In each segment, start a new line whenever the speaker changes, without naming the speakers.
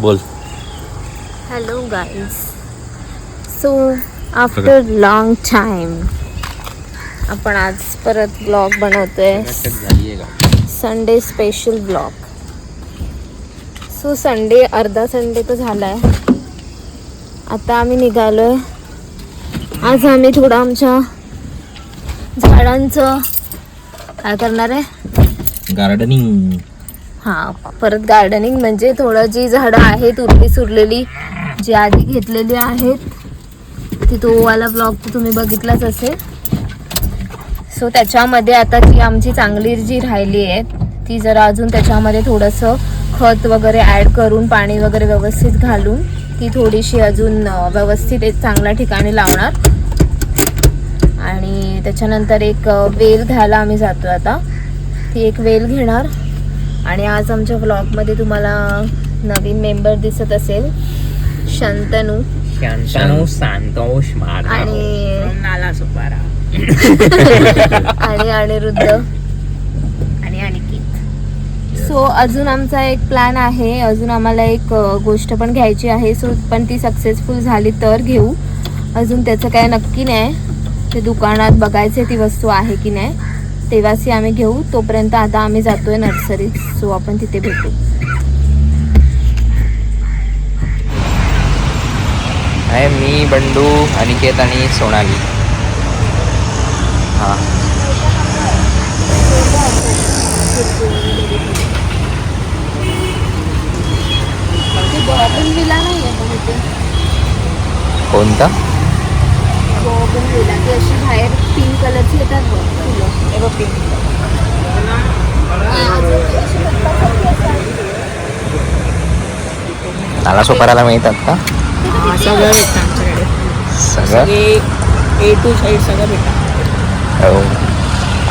बोल.
Hello guys. So after long time आपण आज परत ब्लॉग बनवतोय. Sunday special blog. So Sunday अर्धा संडे तर झालाय. आता आम्ही निघालोय. आज आम्ही थोडं आमच्या झाडांचं काय करणार आहे,
गार्डनिंग.
हा परत गार्डनिंग म्हणजे थोडं जी झाडं आहेत उरली सुरलेली जी आधी घेतलेली आहेत ती तो वाला ब्लॉग तुम्ही बघितलाच असेल. सो त्याच्यामध्ये आता जी आमची चांगली जी राहिली आहे ती जरा अजून त्याच्यामध्ये थोडंसं खत वगैरे ॲड करून पाणी वगैरे व्यवस्थित घालून ती थोडीशी अजून व्यवस्थित एक चांगल्या ठिकाणी लावणार. आणि त्याच्यानंतर एक वेल घ्यायला आम्ही जातो. आता ती एक वेल घेणार. आणि आज आमच्या व्लॉगमध्ये तुम्हाला नवीन मेंबर दिसत असेल, शंतनू
संतोष
आणि
नाला सुपारा
आणि अनिरुद्ध आणि अनिकेत. सो अजून आमचा एक प्लॅन आहे. अजून आम्हाला एक गोष्ट पण घ्यायची आहे. सो पण ती सक्सेसफुल झाली तर घेऊ. अजून त्याचं काय नक्की नाही. ते दुकानात बघायचे ती वस्तू आहे की नाही, तेव्हाच आम्ही घेऊ. तोपर्यंत आता आम्ही जातोय नर्सरीत. सो आपण तिथे भेटू.
आहे मी, बंडू, अनिकेत आणि सोनाली. हा कोणता?
ती अशी बाहेर पिंक कलरची येतात बघ फुलं. पिंक
नाला सुपाराला मिळतात का?
सगळं भेटतं आमच्याकडे.
सगळं
ए टू साईड सगळं भेटतं.
हो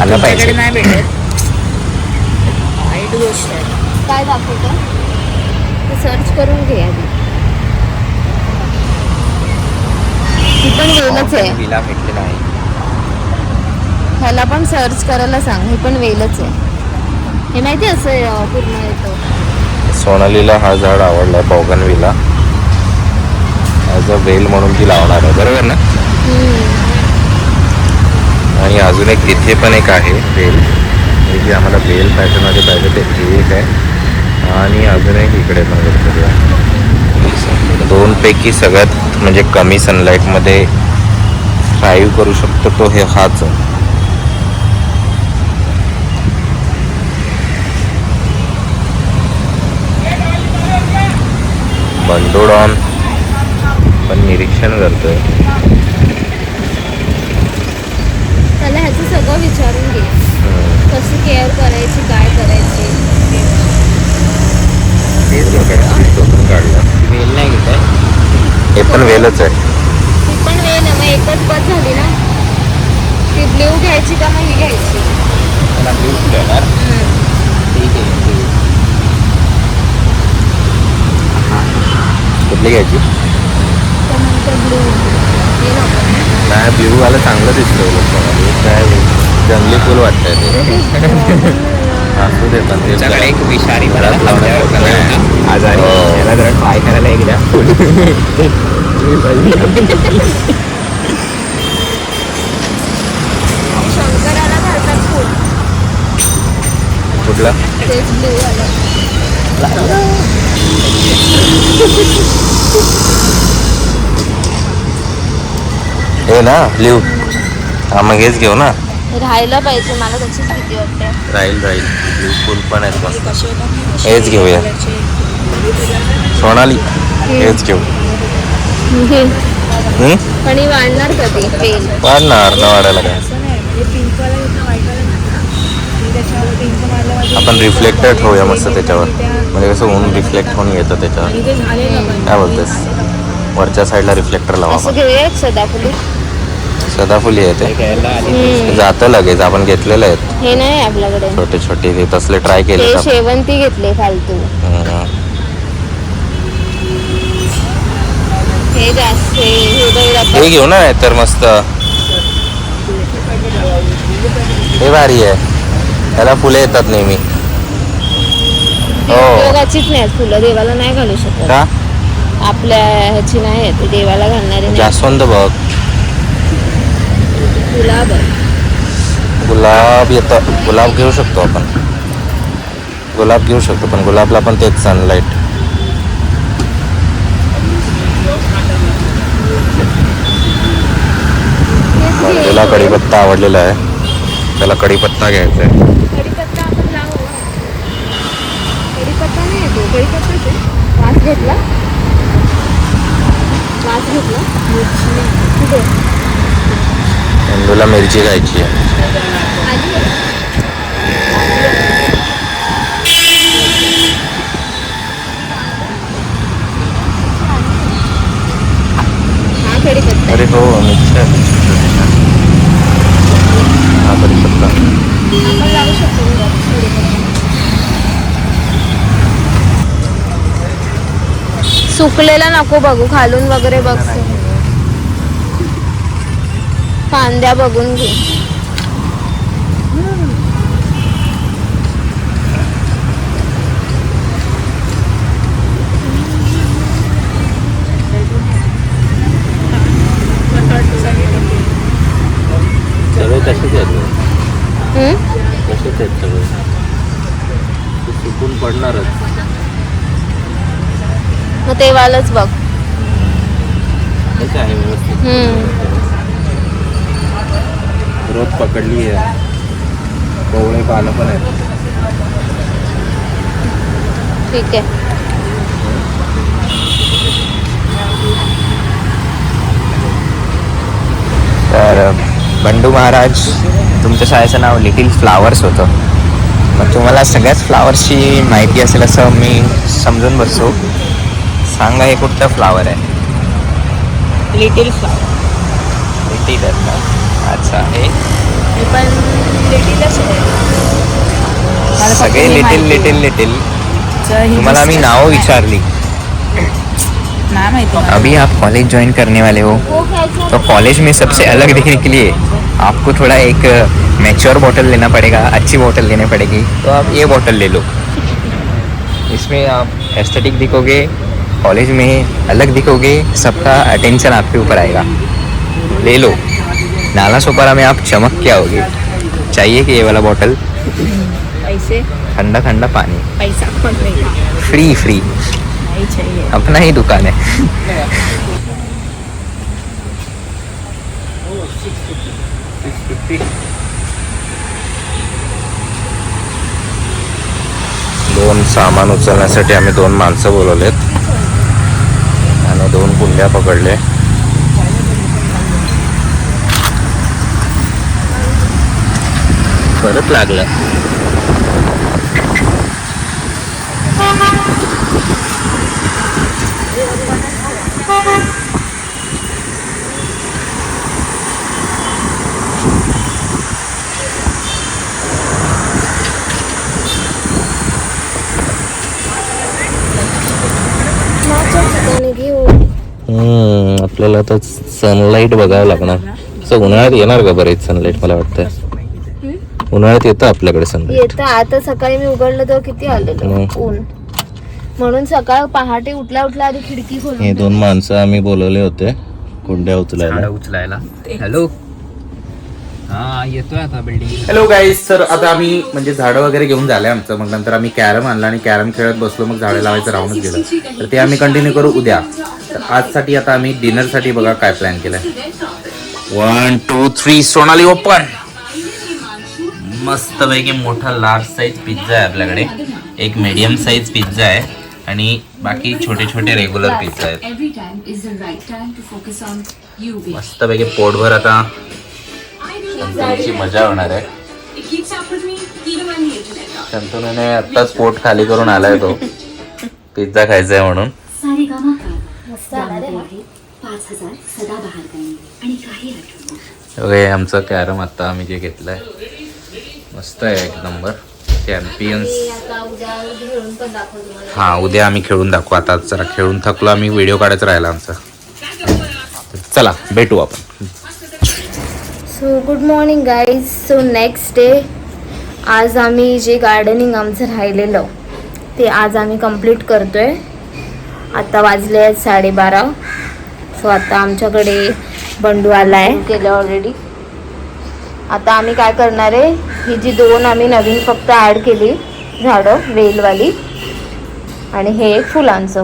आलं
तुमच्याकडे
पाहिजे.
नाही भेटत. वाईट गोष्ट आहे.
काय दाखवतं ते सर्च करून घे आधी. ती पण वेलच आहे.
विला भेटलेला आहे.
ह्याला पण सर्च करायला सांग. हे पण वेलच आहे. हे माहिती असं पूर्ण येतं.
सोनालीला हा झाड आवडलाय, बोगनविला. ॲज अ वेल म्हणून ती लावणार आहे, बरोबर ना? आणि अजून एक तिथे पण एक आहे वेल, जी आम्हाला वेल पॅटर्नमध्ये पाहिजे ते एक आहे. आणि अजून एक इकडे पण गणपती आहे. दोनपैकी सगळ्यात म्हणजे कमी सनलाईटमध्ये थ्राईव्ह करू शकतो तो हे हाच. बंडोडॉन पण निरीक्षण करतोय.
त्याला ह्याचं सगळं विचारून घे, कशी केअर करायची, काय करायची.
शोधून काढलं.
वेल नाही घेत आहे.
हे पण वेलच आहे.
ती पण वेल आहे. मग एकच बस झाली ना. ती ब्ल्यू घ्यायची का मग ही घ्यायची?
मला ब्लू फुल येणार. ठीक आहे.
कुठली घ्यायची?
त्यानंतर ब्ल्यू हे नको.
नाही, ब्ल्यूवाला चांगलं दिसतं. लोकांना काय जंगली फुल वाटतंय ते. असू दे पण ते
तुमच्याकडे एक विषारी
घरात लावण्यासारखं
आजारी याला जरा ट्राय करायला एकदा.
शंकराला घालतात फूल.
कुठला?
तेच ब्ल्यू आलं.
हे ना ब्ल्यू. हा मग हेच घेऊ ना.
राहायला पाहिजे. मला त्याचीच भीती वाटते.
राहील ब्ल्यू फुल पण आहेत मस्त.
कसे होतात?
हेच घेऊया. सोनाली हेच घेऊ.
पण ही वाढणार कधी वेल?
वाढणार न वाढायला काय.
असं नाही म्हणजे पिंकवाला घेतलं व्हाईटवाला नका. त्याच्यावर पिंक मारलं
आपण रिफ्लेक्टर ठेवूया मस्त त्याच्यावर, म्हणजे कसं ऊन रिफ्लेक्ट होऊन येतं त्याच्यावर.
आणि ते झालेलं पण.
काय बोलतेस? वरच्या साईडला रिफ्लेक्टर लावा.
असं घेऊया सदाफुली.
सदाफुली आहे ते. जातं लगेच. आपण घेतलेलं आहेत
हे नाही आपल्याकडे.
छोटे छोटे ते तसले ट्राय केले.
ते शेवंती घेतले फालतू. हे जास्त
हे घेऊ ना, तर मस्त. हे भारी आहे. त्याला फुले येतात नेहमी.
हो देवाचीच नाही आहेत फुलं, देवाला नाही घालू शकत.
का
आपल्या ह्याची नाही आहे, ते देवाला घालणारे नाही.
जास्वंद बघ,
गुलाब आहे.
गुलाब येतं, गुलाब घेऊ शकतो आपण, गुलाब घेऊ शकतो, पण गुलाबला पण तेच सनलाईट. तुला कढीपत्ता आवडलेला आहे, त्याला कढीपत्ता घ्यायचा आहे.
कढीपत्ता आपण लावू. कढीपत्ता नाही येतो, कढीपत्ताच आहे. वास घेतला, वास घेतला. मिरची नाही. कुठे
तुला मिरची खायची आहे.
आली आहे. हा कढीपत्ता.
अरे हो, मिरची आहे. हा कढीपत्ता.
आपण लावू शकतो कढीपत्ता. सुकलेला नको बघू, खालून वगैरे बघ. कांद्या बघून घे.
सगळे तसेच आहेत,
हम्म?
तसेच आहेत सगळे, सुकून पडणारच.
मग ते वालच बघ.
त्याचे आहे व्यवस्थित, ग्रोथ पकडली आहे, कोवळे पानं पण आहेत.
ठीक आहे.
तर बंडू महाराज, तुमच्या शाळेचं नाव लिटिल फ्लावर्स होतं. मग तुम्हाला सगळ्याच फ्लावर्सची माहिती असेल असं मी समजून बसतो. सांगा हे कुठलं फ्लावर आहे?
Little flower.
लिटिल आहे का? अच्छा, हे
मी पण लिटिलच
सगळे लिटिल लिटिल लिटिल. तुम्हाला मी नाव विचारली.
नाही माहिती.
अभी आप कॉलेज ज्वाइन करने वाले हो, तो कॉलेज में सबसे अलग दिखने के लिए आपको थोड़ा एक मैच्योर बॉटल लेना पड़ेगा, अच्छी बॉटल लेनी पड़ेगी. तो आप ये बॉटल ले लो, इसमें आप एस्थेटिक दिखोगे, कॉलेज में अलग दिखोगे, सबका अटेंशन आपके ऊपर आएगा. ले लो, नाला सोपारा में आप चमक के आओगे. चाहिए कि ये वाला बॉटल?
पैसे,
ठंडा ठंडा पानी,
पैसा पण नाही.
फ्री फ्री,
नाही चाहिए.
अपना ही दुकान है.
दोन सामान उचलण्यासाठी आम्ही 2 माणसं बोलवलेत आणि 2 कुंड्या पकडले. परत लागलं. आपल्याला आता सनलाईट बघावं लागणार. असं उन्हाळ्यात येणार का बरेच सनलाईट? मला वाटतं उन्हाळ्यात येतं आपल्याकडे सनलाईट.
येतं. आता सकाळी मी उघडलं तेव्हा किती आलेलं ऊन, म्हणून सकाळ पहाटे उठल्या उठल्या आधी खिडकी
हे
खोलून
2 माणसं आम्ही बोलवले होते कुंड्या उचलायला.
उचलायला. हॅलो, हा येतोय आता बिल्डिंग.
हॅलो गाईज, तर आता आम्ही म्हणजे झाडं वगैरे घेऊन झाले आमचं. मग नंतर आम्ही कॅरम आणला आणि कॅरम खेळत बसलो. मग झाडं लावायचं राहूनच गेलं. तर ते आम्ही कंटिन्यू करू उद्या. तर आजसाठी आता आम्ही डिनरसाठी बघा काय प्लॅन केलाय. 1 2 3 सोनाली ओपन. मस्त पैकी मोठा लार्ज साईज पिझ्झा आहे आपल्याकडे, एक मीडियम साईज पिझ्झा आहे आणि बाकी छोटे छोटे रेग्युलर पिझ्झा आहेत. मस्त पैकी पोटभर आता संतूची मजा होणार आहे. संतूने आत्ताच पोट खाली करून आलाय तो पिझ्झा खायचा आहे म्हणून. ओके, आमचं कॅरम आता आम्ही जे घेतलंय मस्त आहे, एक नंबर चॅम्पियन्स. हा, उद्या आम्ही खेळून दाखवू. आता जरा खेळून थकलो आम्ही, व्हिडिओ काढायचा राहिला आमचा. चला भेटू आपण.
So good morning guys. So next day, आज आम्ही जे गार्डनिंग आमचं राहिलेलं ते आज आम्ही कंप्लीट करतोय. आता वाजले आहेत 12:30. सो आता आमच्याकडे बंडू आलाय केलं ऑलरेडी. आता आम्ही काय करणार आहे, ही जी 2 आम्ही नवीन फक्त ॲड केली झाडं वेलवाली आणि हे एक फुलांचं.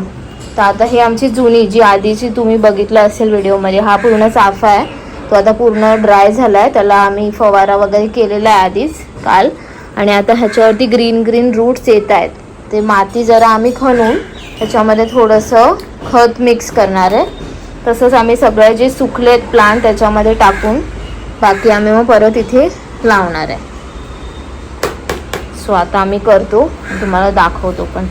तर आता हे आमची जुनी जी आधीची तुम्ही बघितलं असेल व्हिडिओमध्ये, हा पूर्ण चाफा आहे. तो आता पूर्ण ड्राय झाला आहे. त्याला आम्ही फवारा वगैरे केलेला आहे आधीच काल. आणि आता ह्याच्यावरती ग्रीन ग्रीन रूट्स येत आहेत. ते माती जरा आम्ही खणून त्याच्यामध्ये थोडंसं खत मिक्स करणार आहे. तसंच आम्ही सगळे जे सुकलेत प्लांट त्याच्यामध्ये टाकून बाकी आम्ही मग परत इथे लावणार आहे. सो आता आम्ही करतो, तुम्हाला दाखवतो पण.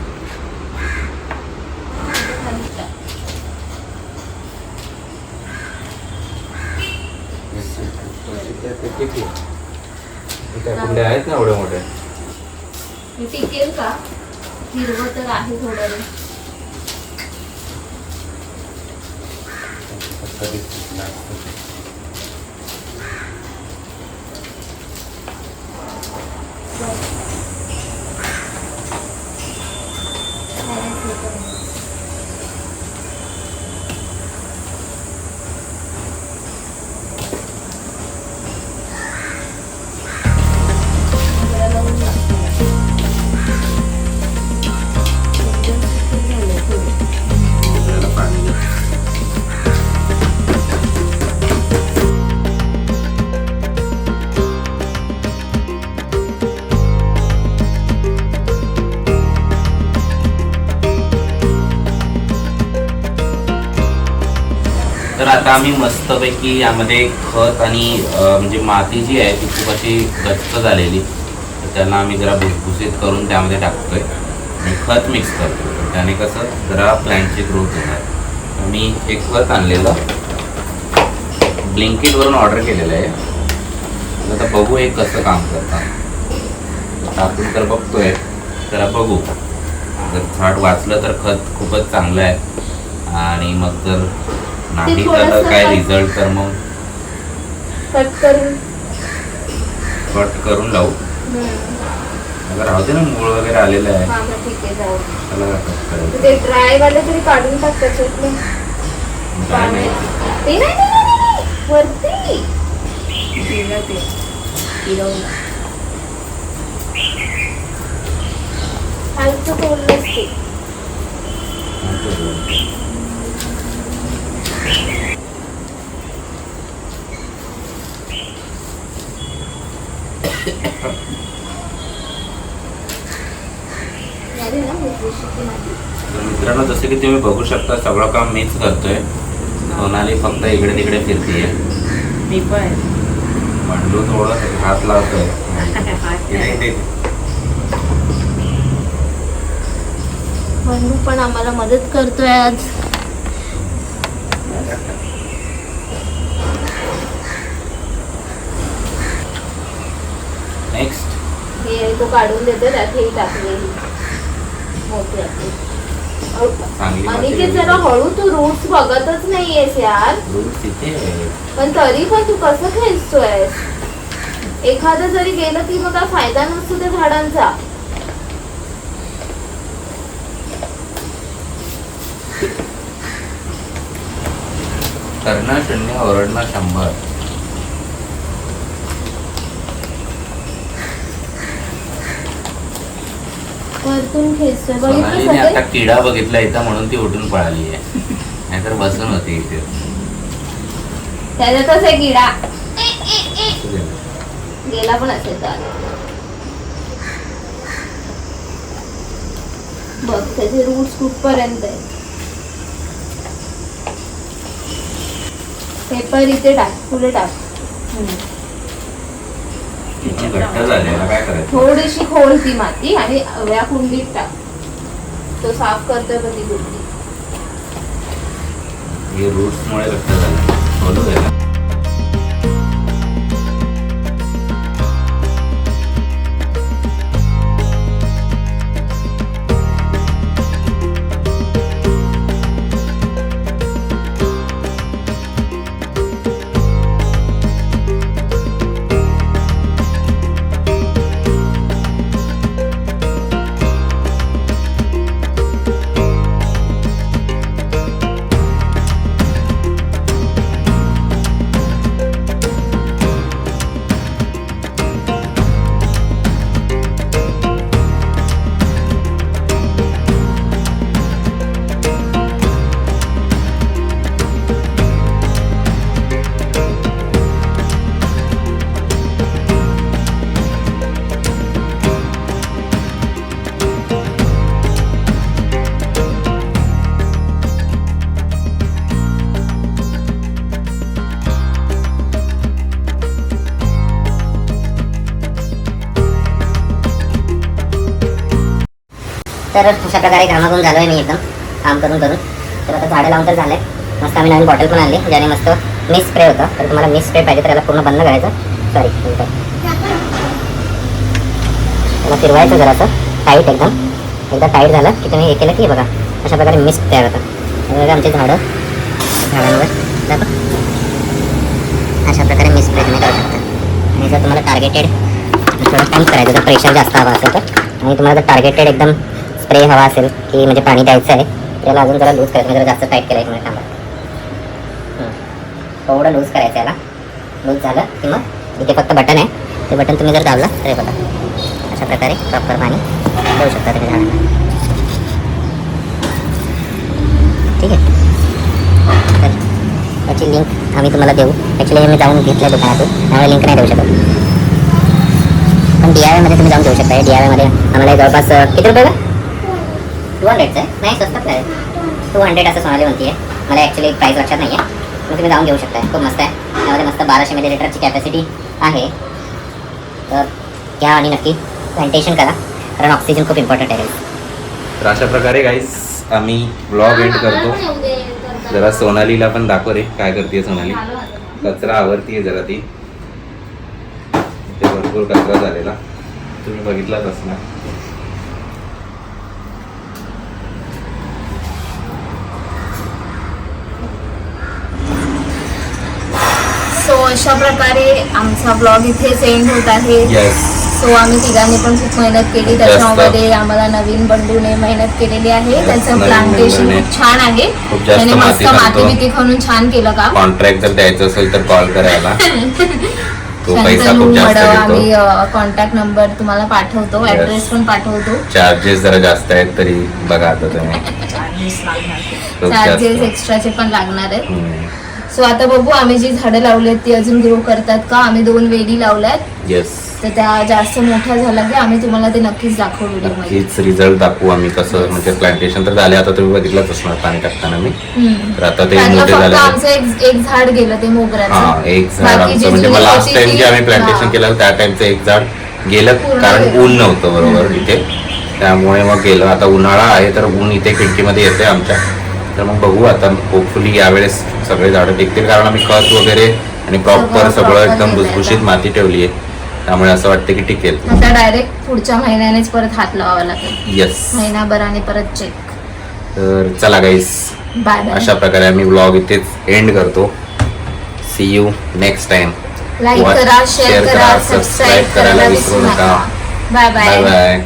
कुंड्या आहेत ना एवढ्या मोठ्या.
टिकेल का? हिरवं तर आहे थोडं.
तर आता आम्ही मस्तपैकी यामध्ये खत आणि म्हणजे माती जी आहे ती खूप अशी गच्च झालेली, तर त्याला आम्ही जरा भुसभुशीत करून त्यामध्ये टाकतोय आणि खत मिक्स करतो. तर त्याने कसं जरा प्लॅन्टची ग्रोथ होणार. मी एक खत आणलेलं ब्लिंकिटवरून ऑर्डर केलेलं आहे. आता बघू हे कसं काम करतात. टाकून तर बघतोय, जरा बघू. जर झाड वाचलं तर खत खूपच चांगलं आहे आणि मग जर नाही तर काय रिझल्ट तर मग कट करून लावू. अगर राहू दे ना, मूळ वगैरे आलेलं आहे.
ठीक आहे, जाऊ.
त्याला कट करायचं.
ते ड्राय वाले तरी काढून टाक त्याच्यातले.
काय नाही.
ते नाही वरती
दिलं ते फिरवलं.
खालचं तोडलंच ते.
तर मित्रांनो, जसं की तुम्ही बघू शकता सगळं काम मीच करतोय. सोनाली फक्त इकडे तिकडे फिरतीये.
मी पण
बंडू थोडं हात लावतोय. इथे
बंडू पण आम्हाला मदत करतोय आज.
नेक्स्ट
हे तो काढून देतो, त्यात हे टाकलेली मोठी आपली.
चांगली
आणि
माती
ते जरा हळू, तू रूट्स बघतच नाहीयेस यार.
रूट्स इथे आहे.
पण तरी पण तू कसं खेचतोयस? एखादं जरी गेलं की मग काय फायदा नसतो त्या झाडांचा.
करणं 0, ओरडणं 100.
वरतून खेचतोय,
सोनालीने
बघितलं
आता किडा बघितला इथं म्हणून ती उठून पळाली आहे. नाहीतर बसून होती इथे.
त्याच्यातच आहे किडा. गेला पण असेल तर. बघ त्याचे रूट्स कुठपर्यंत आहे. पेपर इथे टाक, पुढे टाक.
किती घट्ट झालेला, काय करायचं.
थोडीशी खोल ती माती आणि या कुंडीत टाक. तो साफ करतोय कधी कुंडी.
हे रूट्स मुळे घट्ट झालं. बोलू द्यायला.
तर अशा प्रकारे घामाघूम झालो आहे मी एकदम काम करून करून. तर आता झाडं लावून तर झालं आहे. मस्त आम्ही नवीन बॉटल पण आणली ज्याने मस्त मिस स्प्रे होता. तर तुम्हाला मिस स्प्रे पाहिजे तर याला पूर्ण बंद करायचं. सॉरी त्याला फिरवायचं जरासं टाईट एकदम. एकदा टाईट झालं की तुम्ही हे केलं की बघा अशा प्रकारे मिस्ट तयार होतं. बघा आमचे झाडांवर जातो अशा प्रकारे मिस्ट स्प्रे तुम्ही करू शकता. आणि जर तुम्हाला टार्गेटेड थोडं पंप करायचं जर प्रेशर जास्त हवा असेल तर, आणि तुम्हाला जर टार्गेटेड एकदम स्प्रे हवा असेल की म्हणजे पाणी द्यायचं आहे त्याला अजून जरा लूज करायचं. जरा जास्त टाईट केलं एक मिनिट थांबा. थोडं लूज करायचं याला. लूज झालं की मग इथे फक्त बटन आहे ते बटन तुम्ही जर दाबलं तर हे बघा अशा प्रकारे प्रॉपर पाणी देऊ शकता तुम्ही झाडांना. ठीक आहे. तर याची लिंक आम्ही तुम्हाला देऊ. ॲक्च्युली मी जाऊन घेतलं दुकानातून त्यामुळे लिंक नाही देऊ शकत. पण DIY मध्ये तुम्ही जाऊन घेऊ शकता. DIY मध्ये आम्हाला जवळपास किती रुपये 200चं आहे. नाही स्वस्तात आहे 200 असं सोनाली म्हणते आहे. मला ॲक्च्युली प्राईस लक्षात नाही आहे. मग तुम्ही जाऊन घेऊ शकता. खूप मस्त आहे. त्यामध्ये मस्त 1200 मिलीलिटरची कॅपॅसिटी आहे. तर घ्या आणि नक्की प्लांटेशन करा कारण ऑक्सिजन खूप इम्पॉर्टंट आहे.
तर अशा प्रकारे गाईस आम्ही ब्लॉग एंड करतो. जरा सोनालीला पण दाखव रे काय करते सोनाली. कचरा आवरतीये जरा ती. इथे भरपूर कचरा झालेला तुम्ही बघितलाच असणार.
सो अशा प्रकारे आमचा ब्लॉग इथेच एंड होत आहे.
येस.
सो आम्ही तिघांनी पण खूप मेहनत केली. त्याच्यामध्ये आम्हाला नवीन बंडूने मेहनत केलेली आहे. त्याचं
नवीन
प्लांटेशन
बंडूने
खूप छान आहे.
खूप जास्त
त्याने मस्त
माती
माती
घालतो.
बिती खणून छान केलं काम.
कॉन्ट्रॅक्ट जर द्यायचं असेल तर कॉल करायला. तो पैसा
शंतनू
खूप जास्त
मडव
घेतो.
आम्ही कॉन्टॅक्ट नंबर तुम्हाला पाठवतो. ऍड्रेस पण पाठवतो.
चार्जेस जरा जास्त आहेत तरी बघा आता तुम्ही. खूप
चार्जेस
जास्त.
एक्स्ट्राचे पण लागणार आहेत.
हम्म.
सो आता बघू आम्ही जी झाडं लावली आहेत ती अजून ग्रो करतात का. आम्ही 2 वेली लावल्यात
येस.
तर त्या जास्त मोठ्या झाल्या की आम्ही तुम्हाला ते नक्कीच दाखवू व्हिडिओमध्ये.
नक्कीच रिझल्ट दाखवू आम्ही कसं. म्हणजे प्लांटेशन तर झाले आता तुम्ही बघितलंच असणार पाणी टाकताना मी. तर आता ते
त्यातलं
मोठे
फक्त
झाले.
आमचं एक झाड गेलं ते मोगऱ्याचं.
हा एक झाड
बाकी
आमचं
जे
म्हणजे
जुनी
लास्ट
होती
टाइम
ती-
जे आम्ही प्लांटेशन
हा.
केलं त्या टाइमचं एक झाड गेलं
पूर्ण
कारण
गेलं.
ऊन नव्हतं बरोबर इथे. त्यामुळे मग गेलं. आता उन्हाळा आहे तर ऊन इथे खिडकीमध्ये येते आमच्या. तर मग बघू आता होपफुली यावेळेस सगळे झाडं टिकतील कारण आम्ही खत वगैरे आणि प्रॉपर सगळं
proper
एकदम
केलंय
भुसभुशीत
आता.
माती ठेवली आहे. त्यामुळे असं वाटतं की टिकेल.
आता डायरेक्ट पुढच्या महिन्यानेच परत हात लावावा लागेल.
येस.
महिनाभराने परत चेक.
तर चला गाईस
बाय बाय.
अशा प्रकारे आम्ही ब्लॉग इथेच एंड करतो. See you next time.
Like करा, शेअर करा, सबस्क्राईब करायला विसरू नका. Bye
bye
bye.
बाय.